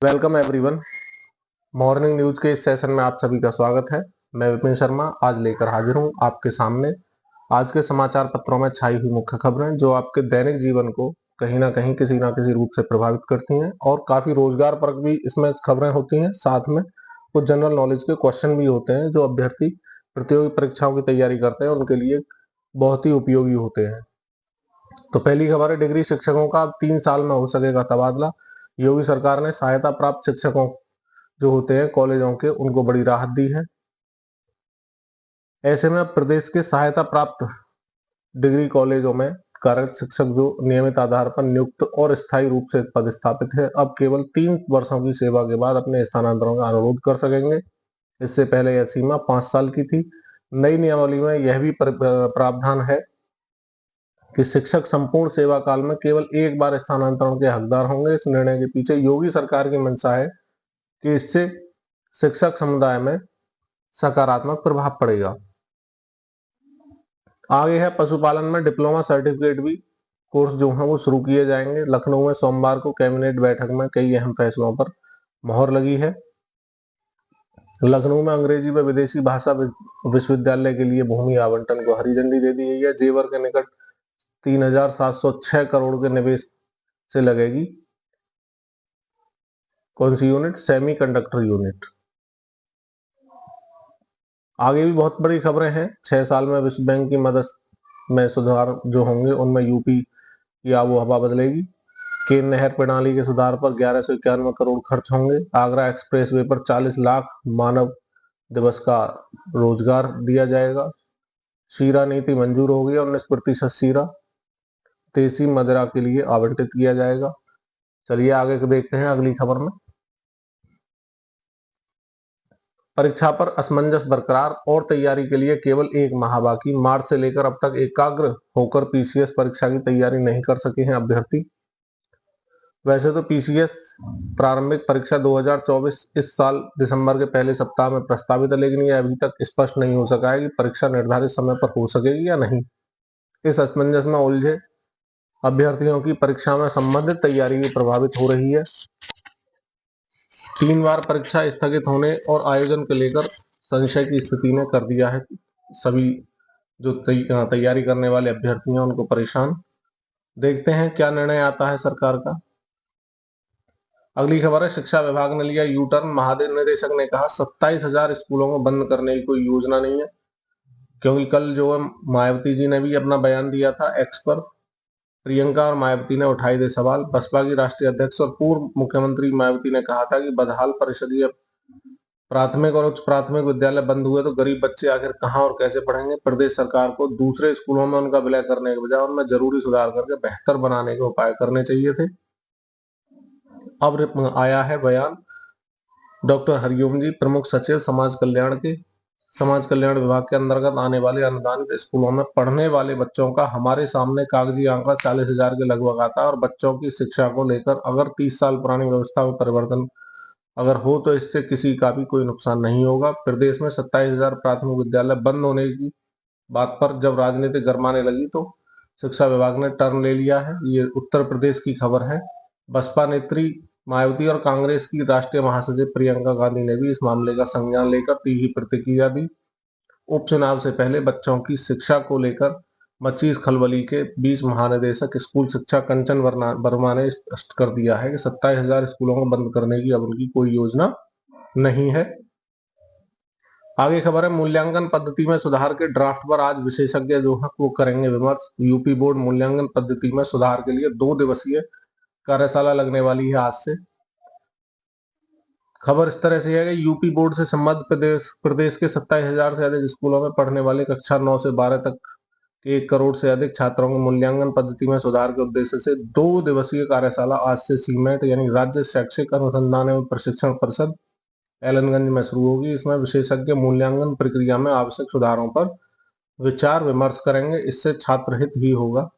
Welcome everyone. Morning news के इस session में आप सभी का स्वागत है। मैं विपिन शर्मा आज लेकर हाजिर हूं आपके सामने आज के समाचार पत्रों में छाई हुई मुख्य खबरें जो आपके दैनिक जीवन को कहीं ना कहीं किसी ना किसी रूप से प्रभावित करती हैं और काफी रोजगार परक भी इसमें खबरें होती हैं। साथ में कुछ जनरल नॉलेज के क्वेश्चन भी होते हैं जो अभ्यर्थी प्रतियोगी परीक्षाओं की तैयारी करते हैं उनके लिए बहुत ही उपयोगी होते हैं। तो पहली खबर है, डिग्री शिक्षकों का अब 3 साल में हो सकेगा तबादला। योगी सरकार ने सहायता प्राप्त शिक्षकों जो होते हैं कॉलेजों के उनको बड़ी राहत दी है। ऐसे में अब प्रदेश के सहायता प्राप्त डिग्री कॉलेजों में कार्यरत शिक्षक जो नियमित आधार पर नियुक्त और स्थायी रूप से पदस्थापित है अब केवल 3 वर्षों की सेवा के बाद अपने स्थानांतरण का अनुरोध कर सकेंगे। इससे पहले यह सीमा 5 साल की थी। नई नियमावली में यह भी प्रावधान है कि शिक्षक संपूर्ण सेवा काल में केवल एक बार स्थानांतरण के हकदार होंगे। इस निर्णय के पीछे योगी सरकार की मंशा है कि इससे शिक्षक समुदाय में सकारात्मक प्रभाव पड़ेगा। आगे है, पशुपालन में डिप्लोमा सर्टिफिकेट भी कोर्स जो है वो शुरू किए जाएंगे। लखनऊ में सोमवार को कैबिनेट बैठक में कई अहम फैसलों पर मोहर लगी है। लखनऊ में अंग्रेजी व विदेशी भाषा विश्वविद्यालय के लिए भूमि आवंटन को हरी झंडी दे दी गई है। जेवर के निकट 3,706 करोड़ के निवेश से लगेगी कौन सी यूनिट? Semi conductor unit. आगे भी बहुत बड़ी खबरें हैं। 6 साल में विश्व बैंक की मदद में सुधार जो होंगे उनमें यूपी की आबो हवा बदलेगी। केन नहर प्रणाली के सुधार पर 1191 करोड़ खर्च होंगे। आगरा एक्सप्रेसवे पर 40 लाख मानव दिवस का रोजगार दिया जाएगा। शीरा नीति मंजूर हो गई। 19% शीरा देसी मदिरा के लिए आवंटित किया जाएगा। चलिए आगे देखते हैं अगली खबर में। परीक्षा पर असमंजस बरकरार और तैयारी के लिए केवल 1 माह बाकी। मार्च से लेकर अब तक एकाग्र होकर पीसीएस परीक्षा की तैयारी नहीं कर सके हैं अभ्यर्थी। वैसे तो पीसीएस प्रारंभिक परीक्षा 2024 इस साल दिसंबर के पहले सप्ताह में प्रस्तावित है, लेकिन यह अभी तक स्पष्ट नहीं हो सका है कि परीक्षा निर्धारित समय पर हो सकेगी या नहीं। इस असमंजस में उलझे अभ्यर्थियों की परीक्षा में संबंधित तैयारी भी प्रभावित हो रही है। 3 बार परीक्षा स्थगित होने और आयोजन को लेकर संशय की स्थिति ने कर दिया है सभी जो तैयारी करने वाले अभ्यर्थी हैं उनको परेशान। देखते हैं क्या निर्णय आता है सरकार का। अगली खबर है, शिक्षा विभाग ने लिया यू टर्न। महानिदेशक ने कहा 27,000 स्कूलों को बंद करने की कोई योजना नहीं है, क्योंकि कल जो है मायावती जी ने भी अपना बयान दिया था एक्स पर। प्रियंका और मायावती ने उठाई दे सवाल। बसपा की राष्ट्रीय अध्यक्ष और पूर्व मुख्यमंत्री मायावती ने कहा था कि बदहाल परिषदीय प्राथमिक और उच्च प्राथमिक विद्यालय बंद हुए तो गरीब बच्चे आखिर कहां और कैसे पढ़ेंगे। प्रदेश सरकार को दूसरे स्कूलों में उनका विलय करने के बजाय उनमें जरूरी सुधार करके बेहतर बनाने के उपाय करने चाहिए थे। अब आया है बयान डॉक्टर हरिओम जी, प्रमुख सचिव समाज कल्याण विभाग के अंतर्गत आने वाले अनुदानित स्कूलों में पढ़ने वाले बच्चों का हमारे सामने कागजी आंकड़ा 40,000 के लगभग आता है और बच्चों की शिक्षा को लेकर अगर 30 साल पुरानी व्यवस्था में परिवर्तन अगर हो तो इससे किसी का भी कोई नुकसान नहीं होगा। प्रदेश में 27,000 प्राथमिक विद्यालय बंद होने की बात पर जब राजनीति गरमाने लगी तो शिक्षा विभाग ने टर्न ले लिया है। ये उत्तर प्रदेश की खबर है। बसपा नेत्री मायावती और कांग्रेस की राष्ट्रीय महासचिव प्रियंका गांधी ने भी इस मामले का संज्ञान लेकर तीखी प्रतिक्रिया दी। उपचुनाव से पहले बच्चों की शिक्षा को लेकर मची इस खलबली के बीच महानिदेशक स्कूल शिक्षा कंचन वर्मा ने स्पष्ट कर दिया है कि 27,000 स्कूलों को बंद करने की अब उनकी कोई योजना नहीं है। आगे खबर है, मूल्यांकन पद्धति में सुधार के ड्राफ्ट पर आज विशेषज्ञ जो है वो करेंगे विमर्श। यूपी बोर्ड मूल्यांकन पद्धति में सुधार के लिए 2 दिवसीय कार्यशाला लगने वाली है आज से। खबर इस तरह से है कि यूपी बोर्ड से संबद्ध प्रदेश के 27,000 से अधिक स्कूलों में पढ़ने वाले कक्षा 9 से 12 तक के 1 करोड़ से अधिक छात्रों के मूल्यांकन पद्धति में सुधार के उद्देश्य से 2 दिवसीय कार्यशाला आज से सीमेट यानी राज्य शैक्षिक अनुसंधान एवं प्रशिक्षण परिषद एलनगंज में शुरू होगी। इसमें विशेषज्ञ मूल्यांकन प्रक्रिया में आवश्यक सुधारों पर विचार विमर्श करेंगे। इससे छात्र हित ही होगा।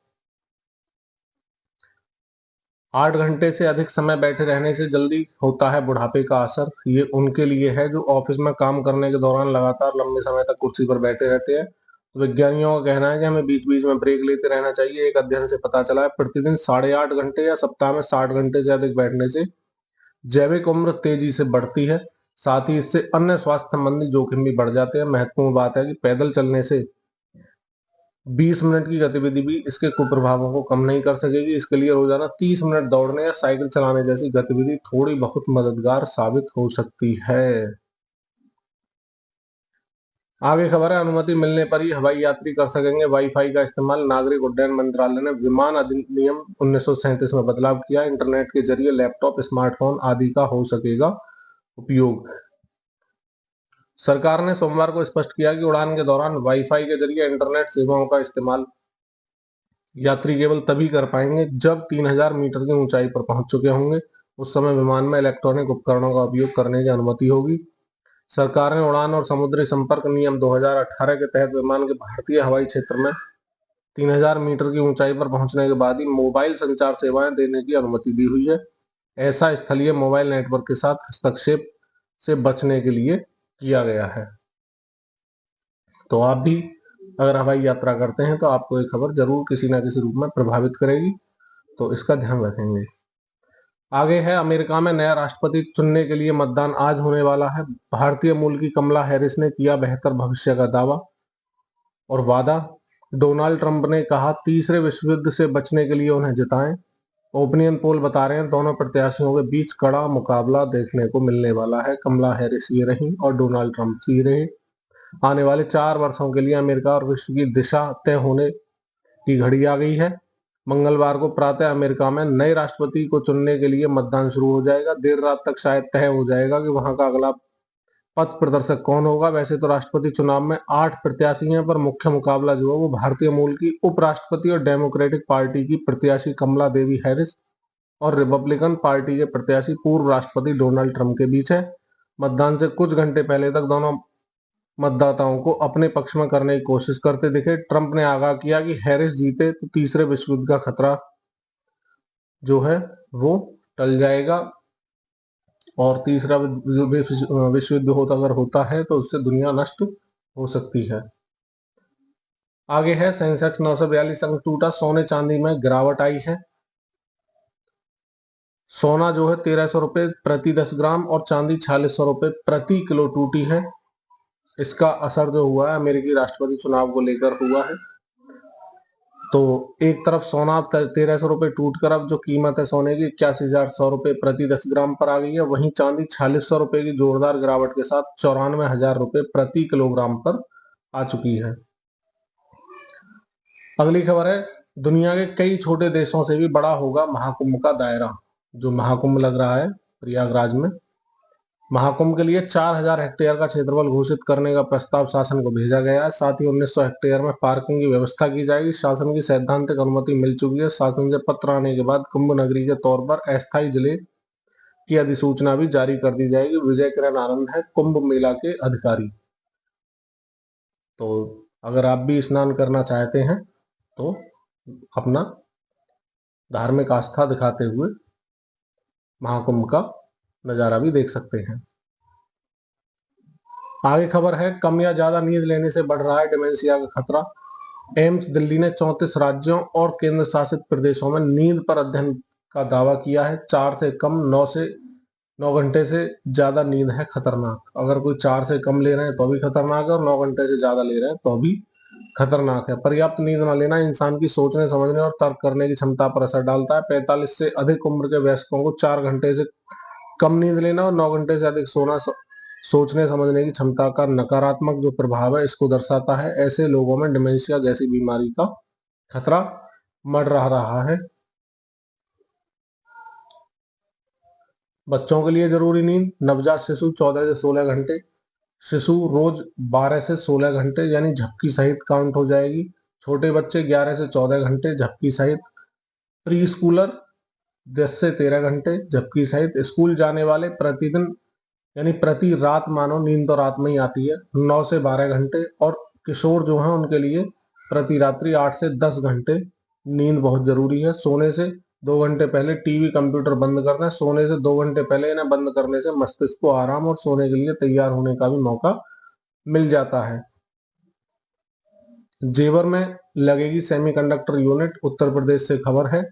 8 घंटे से अधिक समय बैठे रहने से जल्दी होता है बुढ़ापे का असर। ये उनके लिए है जो ऑफिस में काम करने के दौरान लगातार लंबे समय तक कुर्सी पर बैठे रहते हैं। तो वैज्ञानिकों का कहना है कि हमें बीच बीच में ब्रेक लेते रहना चाहिए। एक अध्ययन से पता चला है प्रतिदिन 8.5 घंटे या सप्ताह में 60 घंटे से अधिक बैठने से जैविक उम्र तेजी से बढ़ती है, साथ ही इससे अन्य स्वास्थ्य संबंधी जोखिम भी बढ़ जाते हैं। महत्वपूर्ण बात है कि पैदल चलने से 20 मिनट की गतिविधि भी इसके कुप्रभावों को कम नहीं कर सकेगी। इसके लिए रोजाना 30 मिनट दौड़ने या साइकिल चलाने जैसी गतिविधि थोड़ी बहुत मददगार साबित हो सकती है। आगे खबर है, अनुमति मिलने पर ही हवाई यात्री कर सकेंगे वाईफाई का इस्तेमाल। नागरिक उड्डयन मंत्रालय ने विमान अधिनियम 1937 में बदलाव किया। इंटरनेट के जरिए लैपटॉप, स्मार्टफोन आदि का हो सकेगा उपयोग। सरकार ने सोमवार को स्पष्ट किया कि उड़ान के दौरान वाईफाई के जरिए इंटरनेट सेवाओं का इस्तेमाल यात्री केवल तभी कर पाएंगे जब 3000 मीटर की ऊंचाई पर पहुंच चुके होंगे। उस समय विमान में इलेक्ट्रॉनिक उपकरणों का उपयोग करने की अनुमति होगी। सरकार ने उड़ान और समुद्री संपर्क नियम 2018 के तहत विमान के भारतीय हवाई क्षेत्र में 3000 मीटर की ऊंचाई पर पहुंचने के बाद ही मोबाइल संचार सेवाएं देने की अनुमति दी हुई है। ऐसा स्थलीय मोबाइल नेटवर्क के साथ हस्तक्षेप से बचने के लिए किया गया है। तो आप भी अगर हवाई यात्रा करते हैं तो आपको ये खबर जरूर किसी ना किसी रूप में प्रभावित करेगी, तो इसका ध्यान रखेंगे। आगे है, अमेरिका में नया राष्ट्रपति चुनने के लिए मतदान आज होने वाला है। भारतीय मूल की कमला हैरिस ने किया बेहतर भविष्य का दावा और वादा। डोनाल्ड ट्रंप ने कहा तीसरे विश्व युद्ध से बचने के लिए उन्हें जिताएं। ओपिनियन पोल बता रहे हैं दोनों प्रत्याशियों के बीच कड़ा मुकाबला देखने को मिलने वाला है। कमला हैरिस ये रही और डोनाल्ड ट्रंप ये रहे। आने वाले 4 वर्षों के लिए अमेरिका और विश्व की दिशा तय होने की घड़ी आ गई है। मंगलवार को प्रातः अमेरिका में नए राष्ट्रपति को चुनने के लिए मतदान शुरू हो जाएगा। देर रात तक शायद तय हो जाएगा कि वहां का अगला पथ प्रदर्शक कौन होगा। वैसे तो राष्ट्रपति चुनाव में 8 प्रत्याशी हैं, पर मुख्य मुकाबला जो है वो भारतीय मूल की उपराष्ट्रपति और डेमोक्रेटिक पार्टी की प्रत्याशी कमला देवी हैरिस और रिपब्लिकन पार्टी के प्रत्याशी पूर्व राष्ट्रपति डोनाल्ड ट्रंप के बीच है। मतदान से कुछ घंटे पहले तक दोनों मतदाताओं को अपने पक्ष में करने की कोशिश करते दिखे। ट्रंप ने आगाह किया कि हैरिस जीते तो तीसरे विश्व युद्ध का खतरा जो है वो टल जाएगा और तीसरा विश्व युद्ध अगर होता है तो उससे दुनिया नष्ट हो सकती है। आगे है, सेंसेक्स 942 अंक टूटा। सोने चांदी में गिरावट आई है। सोना जो है 1300 रुपए प्रति 10 ग्राम और चांदी 4600 रुपए प्रति किलो टूटी है। इसका असर जो हुआ है अमेरिकी राष्ट्रपति चुनाव को लेकर हुआ है। तो एक तरफ सोना 1300 रुपए टूट कर अब जो कीमत है सोने की 81,100 रुपए प्रति 10 ग्राम पर आ गई है। वहीं चांदी 4600 रुपए की जोरदार गिरावट के साथ 94,000 रुपए प्रति किलोग्राम पर आ चुकी है। अगली खबर है, दुनिया के कई छोटे देशों से भी बड़ा होगा महाकुंभ का दायरा। जो महाकुंभ लग रहा है प्रयागराज में, महाकुंभ के लिए 4000 हेक्टेयर का क्षेत्रफल घोषित करने का प्रस्ताव शासन को भेजा गया है। साथ ही 1900 हेक्टेयर में पार्किंग की व्यवस्था की जाएगी। शासन की सैद्धांतिक अनुमति मिल चुकी है। शासन से पत्र आने के बाद कुंभ नगरी के तौर पर अस्थायी जिले की अधिसूचना भी जारी कर दी जाएगी। विजय किरण आनंद है कुंभ मेला के अधिकारी। तो अगर आप भी स्नान करना चाहते हैं तो अपना धार्मिक आस्था दिखाते हुए महाकुंभ का नजारा भी देख सकते हैं। आगे खबर है, कम या ज्यादा नींद लेने से बढ़ रहा है डिमेंशिया का खतरा। एम्स दिल्ली ने 34 राज्यों और केंद्र शासित प्रदेशों में नींद पर अध्ययन का दावा किया है। 4 से कम 9 घंटे से ज्यादा नींद है खतरनाक। अगर कोई 4 से कम ले रहे हैं तो भी खतरनाक है और 9 घंटे से ज्यादा ले रहे हैं तो भी खतरनाक है। पर्याप्त नींद न लेना इंसान की सोचने, समझने और तर्क करने की क्षमता पर असर डालता है। 45 से अधिक उम्र के वयस्कों को 4 घंटे से कम नींद लेना और 9 घंटे से अधिक सोना सोचने समझने की क्षमता का नकारात्मक जो प्रभाव है इसको दर्शाता है। ऐसे लोगों में डिमेंशिया जैसी बीमारी का खतरा बढ़ रहा है। बच्चों के लिए जरूरी नींद, नवजात शिशु 14 से 16 घंटे, शिशु रोज 12 से 16 घंटे यानी झपकी सहित काउंट हो जाएगी। छोटे बच्चे 11 से 14 घंटे झपकी सहित। प्री स्कूलर 10 से 13 घंटे झपकी सहित। स्कूल जाने वाले प्रतिदिन यानी प्रति रात मानो नींद तो रात में ही आती है 9 से 12 घंटे। और किशोर जो है उनके लिए प्रति रात्रि 8 से 10 घंटे नींद बहुत जरूरी है। सोने से 2 घंटे पहले टीवी कंप्यूटर बंद करना है। सोने से 2 घंटे पहले इन्हें बंद करने से मस्तिष्क को आराम और सोने के लिए तैयार होने का भी मौका मिल जाता है। जेवर में लगेगी सेमीकंडक्टर यूनिट, उत्तर प्रदेश से खबर है।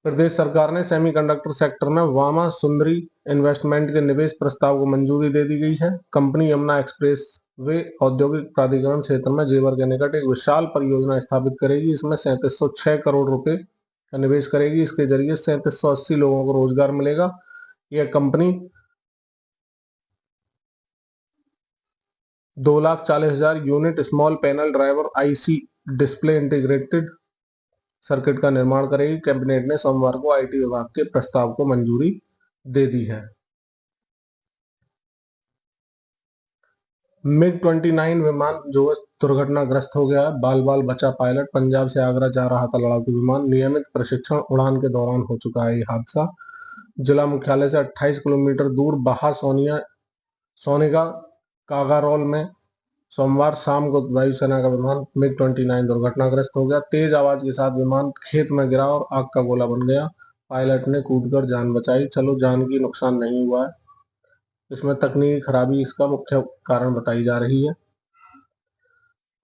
प्रदेश सरकार ने सेमीकंडक्टर सेक्टर में वामा सुंदरी इन्वेस्टमेंट के निवेश प्रस्ताव को मंजूरी दे दी गई है। कंपनी यमुना एक्सप्रेस वे औद्योगिक प्राधिकरण क्षेत्र में जेवर के निकट एक विशाल परियोजना स्थापित करेगी। इसमें 3706 करोड़ रुपए का निवेश करेगी। इसके जरिए 3780 लोगों को रोजगार मिलेगा। यह company 2,40,000 unit small panel driver IC display integrated circuit का निर्माण करेगी। कैबिनेट ने सोमवार को आईटी विभाग के प्रस्ताव को मंजूरी दे दी है। MiG-29 विमान जो दुर्घटनाग्रस्त हो गया है। बाल बाल बचा पायलट। पंजाब से आगरा जा रहा था लड़ाकू विमान। नियमित प्रशिक्षण उड़ान के दौरान हो चुका है ये हादसा। जिला मुख्यालय से 28 किलोमीटर दूर बाहा सोनेगा कागारोल में सोमवार शाम को वायुसेना का विमान MiG-29 दुर्घटनाग्रस्त हो गया। तेज आवाज के साथ विमान खेत में गिरा और आग का गोला बन गया। पायलट ने कूदकर जान बचाई। चलो, जान की नुकसान नहीं हुआ है। इसमें तकनीकी खराबी इसका मुख्य कारण बताई जा रही है।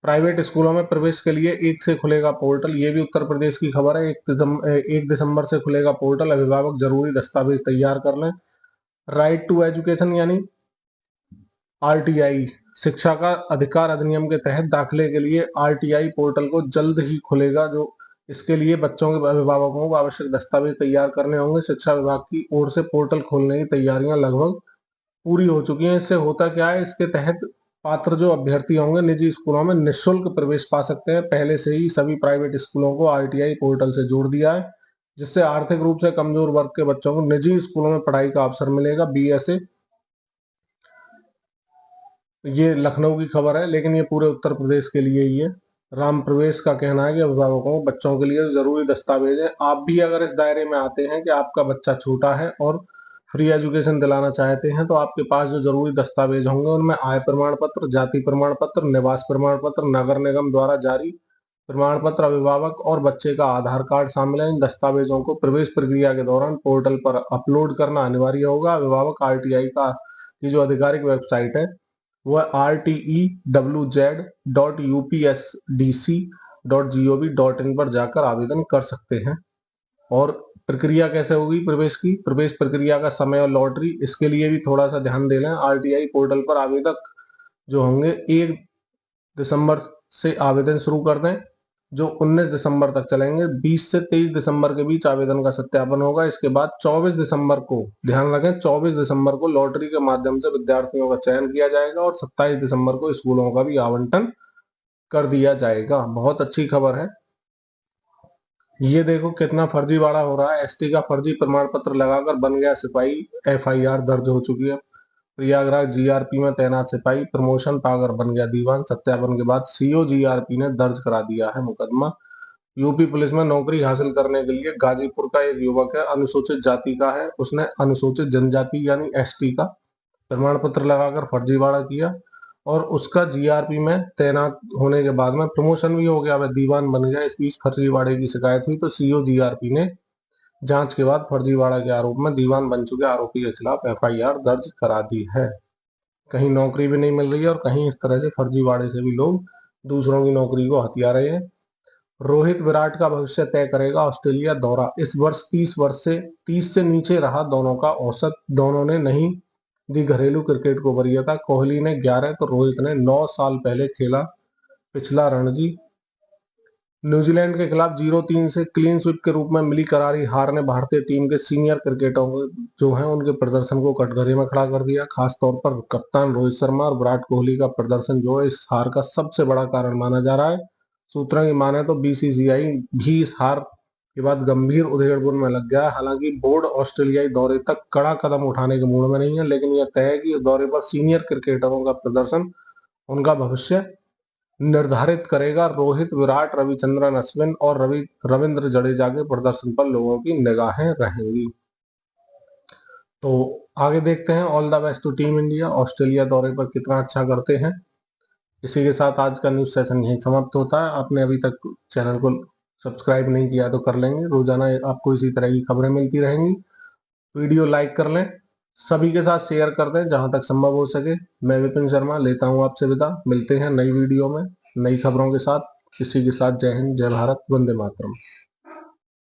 प्राइवेट स्कूलों में प्रवेश के लिए 1 से खुलेगा पोर्टल। ये भी उत्तर प्रदेश की खबर है। 1 दिसंबर से खुलेगा पोर्टल। अभिभावक जरूरी दस्तावेज तैयार कर लें। राइट टू एजुकेशन यानी RTI शिक्षा का अधिकार अधिनियम के तहत दाखिले के लिए RTI पोर्टल को जल्द ही खुलेगा। जो इसके लिए बच्चों के अभिभावकों को आवश्यक दस्तावेज तैयार करने होंगे। शिक्षा विभाग की ओर से पोर्टल खोलने की तैयारियां लगभग पूरी हो चुकी हैं। इससे होता क्या है, इसके तहत पात्र जो अभ्यर्थी होंगे निजी स्कूलों में निःशुल्क प्रवेश पा सकते हैं। पहले से ही सभी प्राइवेट स्कूलों को RTI पोर्टल से जोड़ दिया है, जिससे आर्थिक रूप से कमजोर वर्ग के बच्चों को निजी स्कूलों में पढ़ाई का अवसर मिलेगा। BSA ये लखनऊ की खबर है, लेकिन ये पूरे उत्तर प्रदेश के लिए ही है। राम प्रवेश का कहना है कि अभिभावकों को बच्चों के लिए जरूरी दस्तावेज है। आप भी अगर इस दायरे में आते हैं कि आपका बच्चा छोटा है और फ्री एजुकेशन दिलाना चाहते हैं, तो आपके पास जो जरूरी दस्तावेज होंगे उनमें आय प्रमाण पत्र, जाति प्रमाण पत्र, निवास प्रमाण पत्र, नगर निगम द्वारा जारी प्रमाण पत्र, अभिभावक और बच्चे का आधार कार्ड शामिल है। इन दस्तावेजों को प्रवेश प्रक्रिया के दौरान पोर्टल पर अपलोड करना अनिवार्य होगा। अभिभावक RTI का की जो आधिकारिक वेबसाइट है वह rtewz.upsdc.gov.in पर जाकर आवेदन कर सकते हैं। और प्रक्रिया कैसे होगी प्रवेश की? प्रवेश प्रक्रिया का समय और लॉटरी, इसके लिए भी थोड़ा सा ध्यान दे लें। RTI पोर्टल पर आवेदक जो होंगे 1 दिसंबर से आवेदन शुरू कर दें, जो 19 दिसंबर तक चलेंगे। 20 से 23 दिसंबर के बीच आवेदन का सत्यापन होगा। इसके बाद 24 दिसंबर को, ध्यान रखें, 24 दिसंबर को लॉटरी के माध्यम से विद्यार्थियों का चयन किया जाएगा और 27 दिसंबर को स्कूलों का भी आवंटन कर दिया जाएगा। बहुत अच्छी खबर है। ये देखो कितना फर्जीवाड़ा हो रहा है। ST का फर्जी प्रमाण पत्र लगाकर बन गया सिपाही। FIR दर्ज हो चुकी है। प्रयागराज GRP में तैनात सिपाही प्रमोशन पाकर बन गया दीवान। सत्यापन के बाद CO GRP ने दर्ज करा दिया है मुकदमा। यूपी पुलिस में नौकरी हासिल करने के लिए गाजीपुर का एक युवक है, अनुसूचित जाति का है। उसने अनुसूचित जनजाति यानी ST का प्रमाण पत्र लगाकर फर्जीवाड़ा किया और उसका GRP में तैनात होने के बाद में प्रमोशन भी हो गया, वह दीवान बन गया। इस बीच फर्जीवाड़े की शिकायत हुई तो CO GRP ने जांच के बाद फर्जीवाड़ा के आरोप में दीवान बन चुके आरोपी के खिलाफ FIR दर्ज करा दी है। कहीं नौकरी भी नहीं मिल रही है और कहीं इस तरह से फर्जीवाड़े से भी लोग दूसरों की नौकरी को हथिया रहे हैं। रोहित विराट का भविष्य तय करेगा ऑस्ट्रेलिया दौरा। इस वर्ष 30 से नीचे रहा दोनों का औसत। दोनों ने नहीं दी घरेलू क्रिकेट को वरीयता। कोहली ने 11 तो रोहित ने 9 साल पहले खेला पिछला रणजी। न्यूजीलैंड के खिलाफ 0-3 से क्लीन स्वीप के रूप में मिली करारी हार ने भारतीय टीम के सीनियर क्रिकेटरों जो हैं उनके प्रदर्शन को कटघरे में खड़ा कर दिया। खासतौर पर कप्तान रोहित शर्मा और विराट कोहली का प्रदर्शन जो है इस हार का सबसे बड़ा कारण माना जा रहा है। सूत्रों की माने तो BCCI भी इस हार के बाद गंभीर उधेड़बुन में लग गया है। हालांकि बोर्ड ऑस्ट्रेलियाई दौरे तक कड़ा कदम उठाने के मूड में नहीं है, लेकिन यह तय है कि इस दौरे पर सीनियर क्रिकेटरों का प्रदर्शन उनका भविष्य निर्धारित करेगा। रोहित, विराट, रविचंद्रन अश्विन और रविंद्र जडेजा के प्रदर्शन पर लोगों की निगाहें रहेंगी। तो आगे देखते हैं। All the best to team India. Australia दौरे पर कितना अच्छा करते हैं। इसी के साथ आज का न्यूज सेशन यही समाप्त होता है। आपने अभी तक चैनल को सब्सक्राइब नहीं किया तो कर लेंगे। रोजाना आपको इसी तरह की खबरें मिलती रहेंगी। वीडियो लाइक कर लें, सभी के साथ शेयर कर दें जहां तक संभव हो सके। मैं विपिन शर्मा लेता हूं आपसे विदा। मिलते हैं नई वीडियो में नई खबरों के साथ। इसी के साथ जय हिंद, जय भारत, वंदे मातरम।